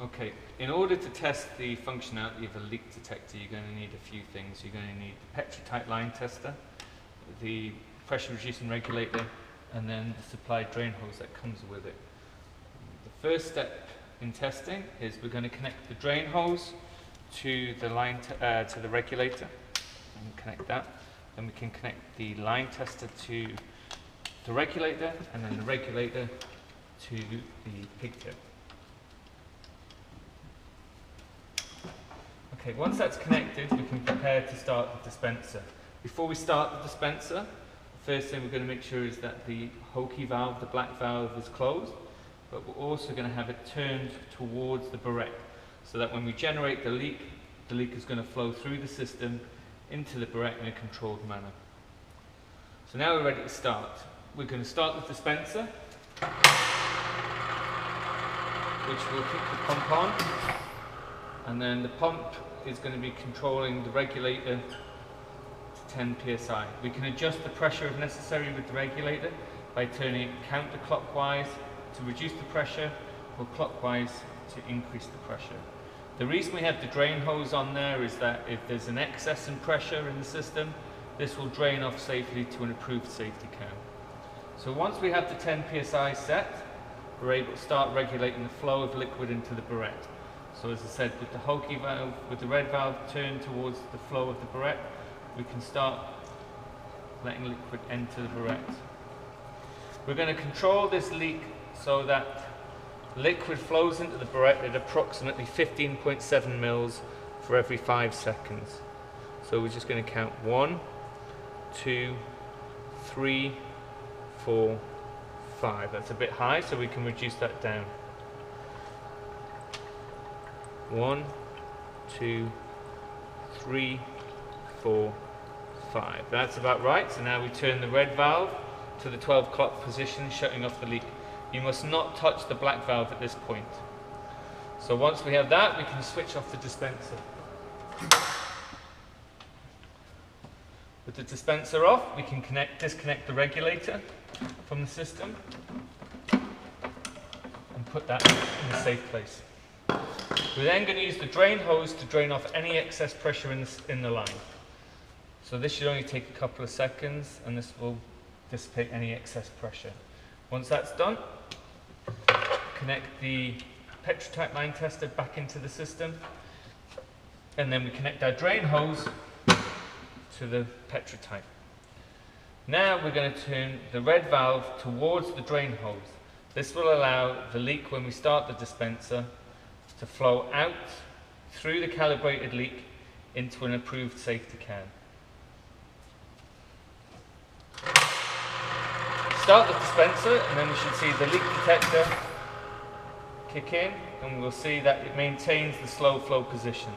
Okay, in order to test the functionality of a leak detector, you're going to need a few things. You're going to need the Petro-tite Line Tester, the pressure reducing regulator, and then the supply drain hose that comes with it. The first step in testing is we're going to connect the drain hose to the to the regulator, and connect that. Then we can connect the line tester to the regulator, and then the regulator to the pigtail. Okay, once that's connected, we can prepare to start the dispenser. Before we start the dispenser, the first thing we're going to make sure is that the hokey valve, the black valve, is closed, but we're also going to have it turned towards the barrette, so that when we generate the leak is going to flow through the system into the barrette in a controlled manner. So now we're ready to start. We're going to start the dispenser, which will keep the pump on, and then the pump is going to be controlling the regulator to 10 psi. We can adjust the pressure if necessary with the regulator by turning it counterclockwise to reduce the pressure, or clockwise to increase the pressure. The reason we have the drain hose on there is that if there's an excess in pressure in the system, this will drain off safely to an approved safety cam. So once we have the 10 psi set, we're able to start regulating the flow of liquid into the barrette. So as I said, with the hokey valve, with the red valve turned towards the flow of the barrette, we can start letting liquid enter the barrette. We're going to control this leak so that liquid flows into the barrette at approximately 15.7 mils for every 5 seconds. So we're just going to count 1, 2, 3, 4, 5. That's a bit high, so we can reduce that down. 1, 2, 3, 4, 5. That's about right. So now we turn the red valve to the 12 o'clock position, shutting off the leak. You must not touch the black valve at this point. So once we have that, we can switch off the dispenser. With the dispenser off, we can disconnect the regulator from the system and put that in a safe place. We're then going to use the drain hose to drain off any excess pressure in the line. So this should only take a couple of seconds, and this will dissipate any excess pressure. Once that's done, connect the Petro-tite Line Tester back into the system, and then we connect our drain hose to the Petro-tite. Now we're going to turn the red valve towards the drain hose. This will allow the leak, when we start the dispenser, to flow out through the calibrated leak into an approved safety can. Start the dispenser, and then we should see the leak detector kick in, and we'll see that it maintains the slow flow position.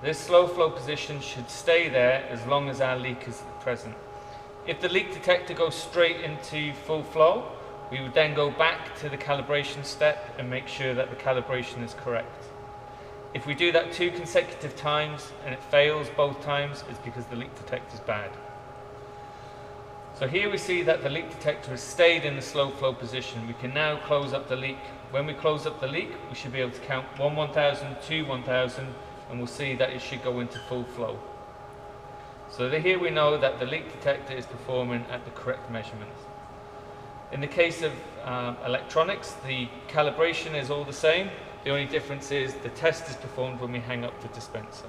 This slow flow position should stay there as long as our leak is present. If the leak detector goes straight into full flow, we would then go back to the calibration step and make sure that the calibration is correct. If we do that 2 consecutive times and it fails both times, it's because the leak detector is bad. So here we see that the leak detector has stayed in the slow flow position. We can now close up the leak. When we close up the leak, we should be able to count 1 1000, 2 1000, and we'll see that it should go into full flow. So here we know that the leak detector is performing at the correct measurements. In the case of electronics, the calibration is all the same. The only difference is the test is performed when we hang up the dispenser.